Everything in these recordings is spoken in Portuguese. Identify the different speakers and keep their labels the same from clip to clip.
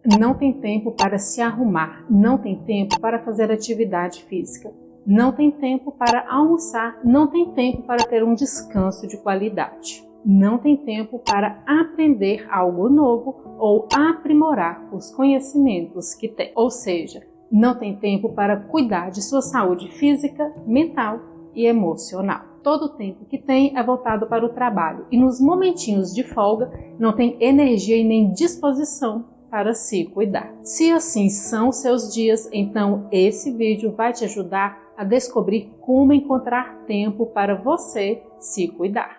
Speaker 1: não tem tempo para se arrumar, não tem tempo para fazer atividade física, não tem tempo para almoçar, não tem tempo para ter um descanso de qualidade, não tem tempo para aprender algo novo ou aprimorar os conhecimentos que tem. Ou seja, não tem tempo para cuidar de sua saúde física, mental e emocional. Todo o tempo que tem é voltado para o trabalho e nos momentinhos de folga não tem energia e nem disposição para se cuidar. Se assim são os seus dias, então esse vídeo vai te ajudar a descobrir como encontrar tempo para você se cuidar.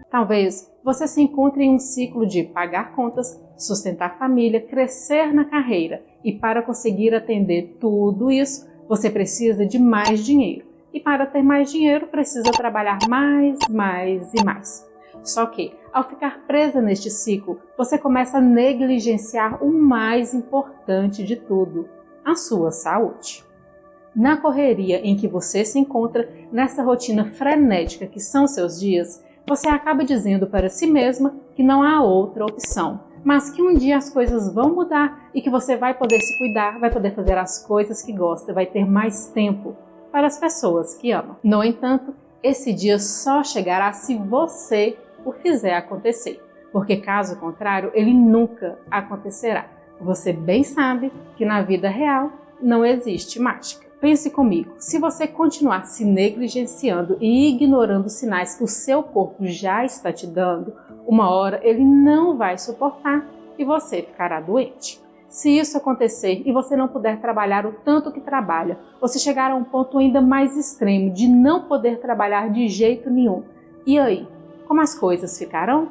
Speaker 1: Talvez você se encontre em um ciclo de pagar contas, sustentar família, crescer na carreira e para conseguir atender tudo isso, você precisa de mais dinheiro. E para ter mais dinheiro, precisa trabalhar mais e mais. Só que, ao ficar presa neste ciclo, você começa a negligenciar o mais importante de tudo, a sua saúde. Na correria em que você se encontra, nessa rotina frenética que são seus dias, você acaba dizendo para si mesma que não há outra opção, mas que um dia as coisas vão mudar e que você vai poder se cuidar, vai poder fazer as coisas que gosta, vai ter mais tempo para as pessoas que ama. No entanto, esse dia só chegará se você o fizer acontecer, porque caso contrário, ele nunca acontecerá. Você bem sabe que na vida real não existe mágica. Pense comigo, se você continuar se negligenciando e ignorando os sinais que o seu corpo já está te dando, uma hora ele não vai suportar e você ficará doente. Se isso acontecer e você não puder trabalhar o tanto que trabalha, ou se chegar a um ponto ainda mais extremo de não poder trabalhar de jeito nenhum, e aí, como as coisas ficarão?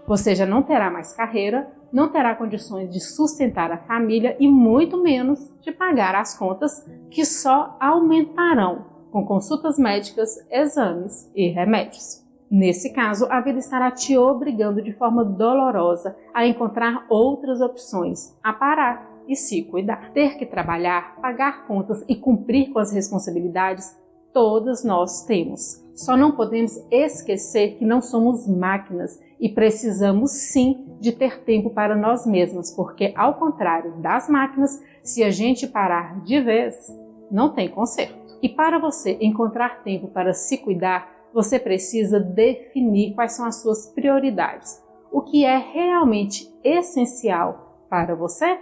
Speaker 1: Você já não terá mais carreira, não terá condições de sustentar a família e muito menos de pagar as contas que só aumentarão com consultas médicas, exames e remédios. Nesse caso, a vida estará te obrigando de forma dolorosa a encontrar outras opções, a parar e se cuidar. Ter que trabalhar, pagar contas e cumprir com as responsabilidades, todas nós temos. Só não podemos esquecer que não somos máquinas e precisamos sim de ter tempo para nós mesmas, porque ao contrário das máquinas, se a gente parar de vez, não tem conserto. E para você encontrar tempo para se cuidar, você precisa definir quais são as suas prioridades. O que é realmente essencial para você?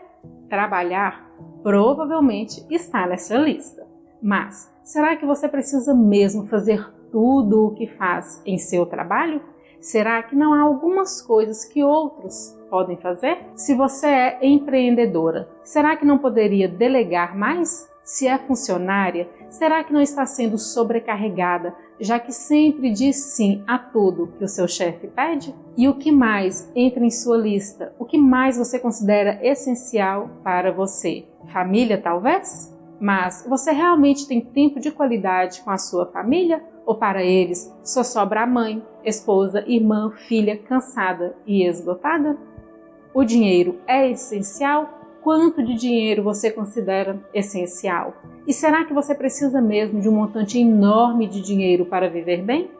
Speaker 1: Trabalhar provavelmente está nessa lista. Mas será que você precisa mesmo fazer tudo o que faz em seu trabalho? Será que não há algumas coisas que outros podem fazer? Se você é empreendedora, será que não poderia delegar mais? Se é funcionária, será que não está sendo sobrecarregada, já que sempre diz sim a tudo que o seu chefe pede? E o que mais entra em sua lista? O que mais você considera essencial para você? Família, talvez? Mas você realmente tem tempo de qualidade com a sua família? Ou para eles só sobra a mãe, esposa, irmã, filha cansada e esgotada? O dinheiro é essencial? Quanto de dinheiro você considera essencial? E será que você precisa mesmo de um montante enorme de dinheiro para viver bem?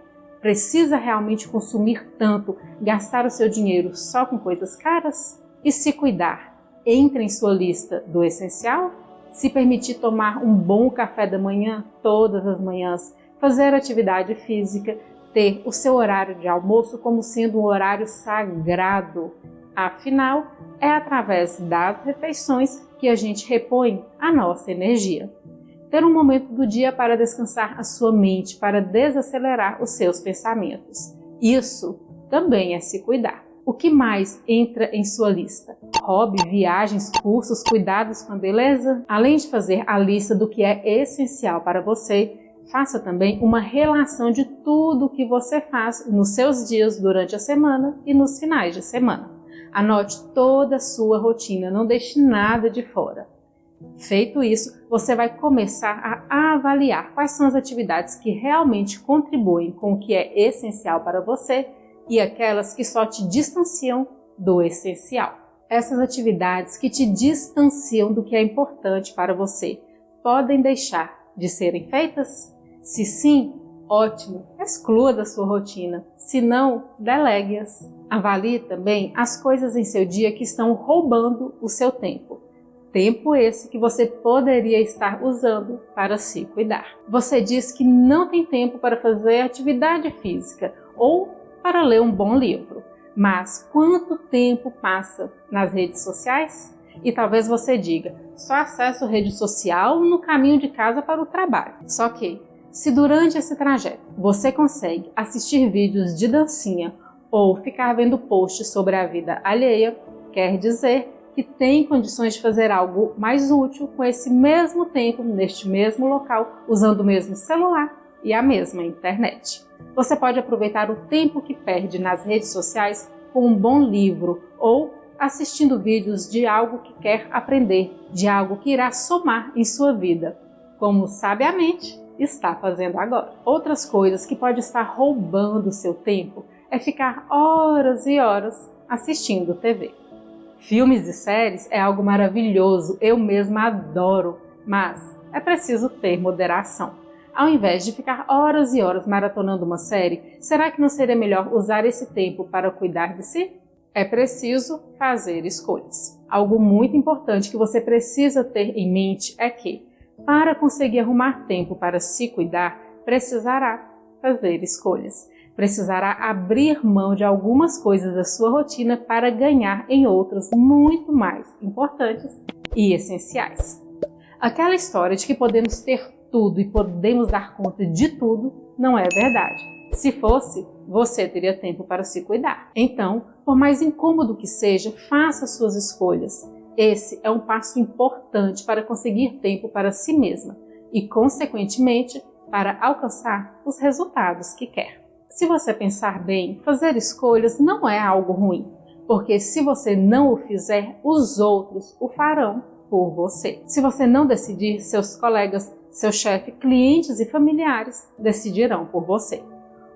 Speaker 1: Precisa realmente consumir tanto, gastar o seu dinheiro só com coisas caras? E se cuidar, entra em sua lista do essencial? Se permitir tomar um bom café da manhã todas as manhãs, fazer atividade física, ter o seu horário de almoço como sendo um horário sagrado. Afinal, é através das refeições que a gente repõe a nossa energia. Ter um momento do dia para descansar a sua mente, para desacelerar os seus pensamentos. Isso também é se cuidar. O que mais entra em sua lista? Hobby, viagens, cursos, cuidados com a beleza? Além de fazer a lista do que é essencial para você, faça também uma relação de tudo o que você faz nos seus dias durante a semana e nos finais de semana. Anote toda a sua rotina, não deixe nada de fora. Feito isso, você vai começar a avaliar quais são as atividades que realmente contribuem com o que é essencial para você e aquelas que só te distanciam do essencial. Essas atividades que te distanciam do que é importante para você podem deixar de serem feitas? Se sim, ótimo, exclua da sua rotina. Se não, delegue-as. Avalie também as coisas em seu dia que estão roubando o seu tempo. Tempo esse que você poderia estar usando para se cuidar. Você diz que não tem tempo para fazer atividade física ou para ler um bom livro. Mas quanto tempo passa nas redes sociais? E talvez você diga, só acesso rede social no caminho de casa para o trabalho. Só que, se durante esse trajeto você consegue assistir vídeos de dancinha ou ficar vendo posts sobre a vida alheia, quer dizer que tem condições de fazer algo mais útil com esse mesmo tempo, neste mesmo local, usando o mesmo celular e a mesma internet. Você pode aproveitar o tempo que perde nas redes sociais com um bom livro ou assistindo vídeos de algo que quer aprender, de algo que irá somar em sua vida, como sabiamente está fazendo agora. Outras coisas que pode estar roubando o seu tempo é ficar horas e horas assistindo TV. Filmes e séries é algo maravilhoso, eu mesma adoro, mas é preciso ter moderação. Ao invés de ficar horas e horas maratonando uma série, será que não seria melhor usar esse tempo para cuidar de si? É preciso fazer escolhas. Algo muito importante que você precisa ter em mente é que, para conseguir arrumar tempo para se cuidar, precisará fazer escolhas. Precisará abrir mão de algumas coisas da sua rotina para ganhar em outras muito mais importantes e essenciais. Aquela história de que podemos ter tudo e podemos dar conta de tudo não é verdade. Se fosse, você teria tempo para se cuidar. Então, por mais incômodo que seja, faça suas escolhas. Esse é um passo importante para conseguir tempo para si mesma e, consequentemente, para alcançar os resultados que quer. Se você pensar bem, fazer escolhas não é algo ruim, porque se você não o fizer, os outros o farão por você. Se você não decidir, seus colegas, seu chefe, clientes e familiares decidirão por você.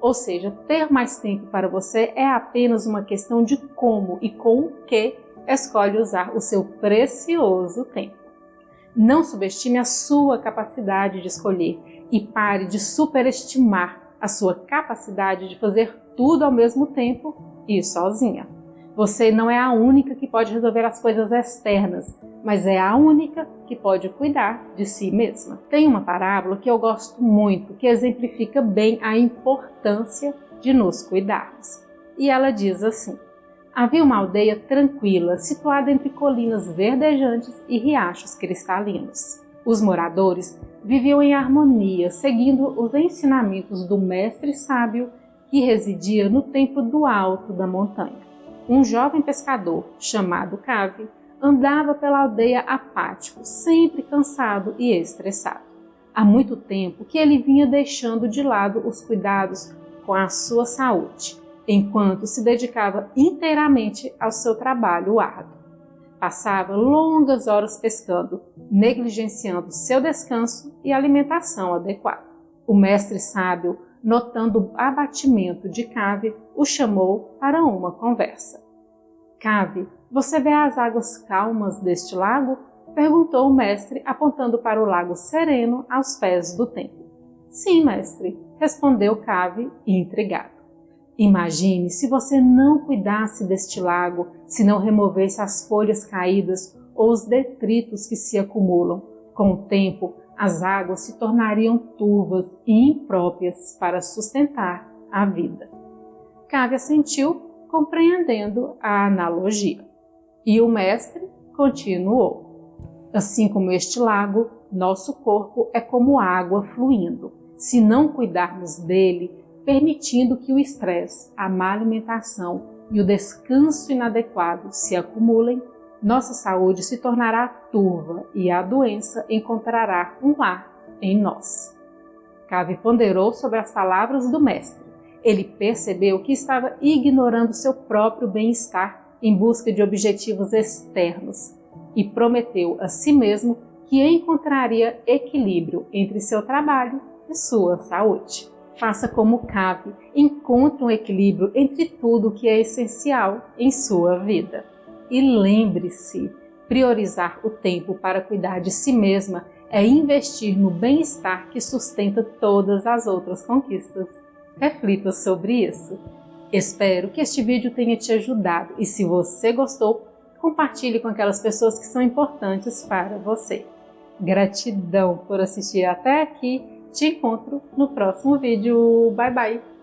Speaker 1: Ou seja, ter mais tempo para você é apenas uma questão de como e com o que escolhe usar o seu precioso tempo. Não subestime a sua capacidade de escolher e pare de superestimar a sua capacidade de fazer tudo ao mesmo tempo e sozinha. Você não é a única que pode resolver as coisas externas, mas é a única que pode cuidar de si mesma. Tem uma parábola que eu gosto muito, que exemplifica bem a importância de nos cuidarmos. E ela diz assim: havia uma aldeia tranquila, situada entre colinas verdejantes e riachos cristalinos. Os moradores viviam em harmonia, seguindo os ensinamentos do mestre sábio que residia no templo do alto da montanha. Um jovem pescador, chamado Cave, andava pela aldeia apático, sempre cansado e estressado. Há muito tempo que ele vinha deixando de lado os cuidados com a sua saúde, enquanto se dedicava inteiramente ao seu trabalho árduo. Passava longas horas pescando, negligenciando seu descanso e alimentação adequada. O mestre sábio, notando o abatimento de Cave, o chamou para uma conversa. Cave, você vê as águas calmas deste lago? Perguntou o mestre, apontando para o lago sereno aos pés do templo. Sim, mestre, respondeu Cave, intrigado. Imagine se você não cuidasse deste lago, se não removesse as folhas caídas ou os detritos que se acumulam. Com o tempo, as águas se tornariam turvas e impróprias para sustentar a vida. Cave assentiu, compreendendo a analogia. E o mestre continuou. Assim como este lago, nosso corpo é como água fluindo. Se não cuidarmos dele, permitindo que o estresse, a má alimentação e o descanso inadequado se acumulem, nossa saúde se tornará turva e a doença encontrará um lar em nós. Cave ponderou sobre as palavras do mestre. Ele percebeu que estava ignorando seu próprio bem-estar em busca de objetivos externos e prometeu a si mesmo que encontraria equilíbrio entre seu trabalho e sua saúde. Faça como Cave, encontre um equilíbrio entre tudo que é essencial em sua vida. E lembre-se, priorizar o tempo para cuidar de si mesma é investir no bem-estar que sustenta todas as outras conquistas. Reflita sobre isso. Espero que este vídeo tenha te ajudado e se você gostou, compartilhe com aquelas pessoas que são importantes para você. Gratidão por assistir até aqui. Te encontro no próximo vídeo. Bye, bye!